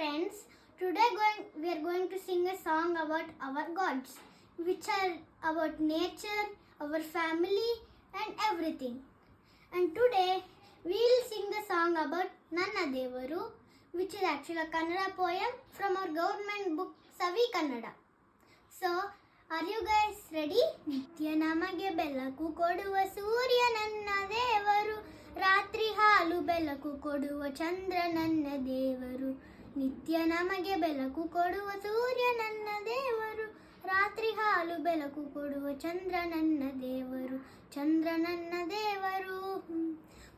friends. We are going to sing a song about our gods, which are about nature, our family, and everything. And today we will sing the song about Nanna Devaru, which is actually a Kannada poem from our government book Savi Kannada. So, are you guys ready? ನಿತ್ಯ ನಮಗೆ ಬೆಳಕು ಕೊಡುವ ಸೂರ್ಯ ನನ್ನ ದೇವರು, ರಾತ್ರಿ ಹಾಲು ಬೆಳಕು ಕೊಡುವ ಚಂದ್ರ ನನ್ನ ದೇವರು. ನಿತ್ಯ ನಮಗೆ ಬೆಳಕು ಕೊಡುವ ಸೂರ್ಯ ನನ್ನ ದೇವರು, ರಾತ್ರಿ ಹಾಲು ಬೆಳಕು ಕೊಡುವ ಚಂದ್ರ ನನ್ನ ದೇವರು. ಚಂದ್ರ ನನ್ನ ದೇವರು,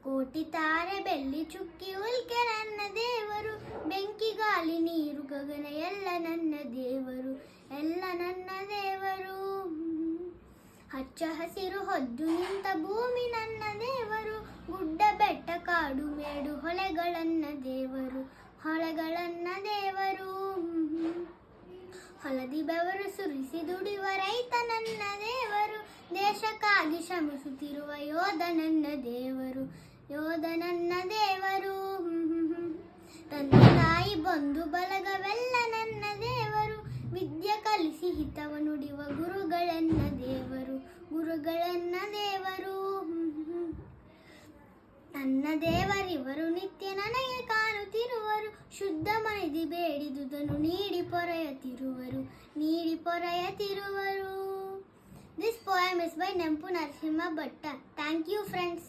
ಕೋಟಿ ತಾರೆ ಬೆಳ್ಳಿ ಚುಕ್ಕಿ ಉಲ್ಕೆ ನನ್ನ ದೇವರು. ಬೆಂಕಿ ಗಾಳಿ ನೀರು ಗಗನ ಎಲ್ಲ ನನ್ನ ದೇವರು, ಎಲ್ಲ ನನ್ನ ದೇವರು. ಹಚ್ಚ ಹಸಿರು ಹೊದ್ದು ನಿಂತ ಭೂಮಿ ನನ್ನ ದೇವರು, ಗುಡ್ಡ ಬೆಟ್ಟ ಕಾಡು ಮೇಡು ಹೊಳೆಗಳನ್ನ ದೇವರು, ಹೊಳೆಗಳನ್ನ ದೇವರು. ಹೊಲದಿ ಬೆವರು ಸುರಿಸಿ ದುಡಿಯುವ ರೈತ ನನ್ನ ದೇವರು, ದೇಶಕ್ಕಾಗಿ ಶ್ರಮಿಸುತ್ತಿರುವ ಯೋಧ ನನ್ನ ದೇವರು, ಯೋಧ ನನ್ನ ದೇವರು. ತಂದೆ ತಾಯಿ ಬಂಧು ಬಳಗವೆಲ್ಲ ನನ್ನ ದೇವರು, ವಿದ್ಯೆ ಕಲಿಸಿ ಹಿತವ ನುಡಿಯುವ ಗುರುಗಳನ್ನ ದೇವರು, ಗುರುಗಳನ್ನ ದೇವರು. ನನ್ನ ದೇವರಿವರು ನಿತ್ಯ ನನಗೆ ಕಾಣುತ್ತಿರುವರು, ಶುದ್ಧ ಮನದಿ ಬೇಡಿದುದನ್ನು ನೀಡಿ ಪೊರೆಯುತ್ತಿರುವರು, ನೀಡಿ ಪೊರೆಯುತ್ತಿರುವರು. This poem is by Nempu Narasimha Bhatta. Thank you friends.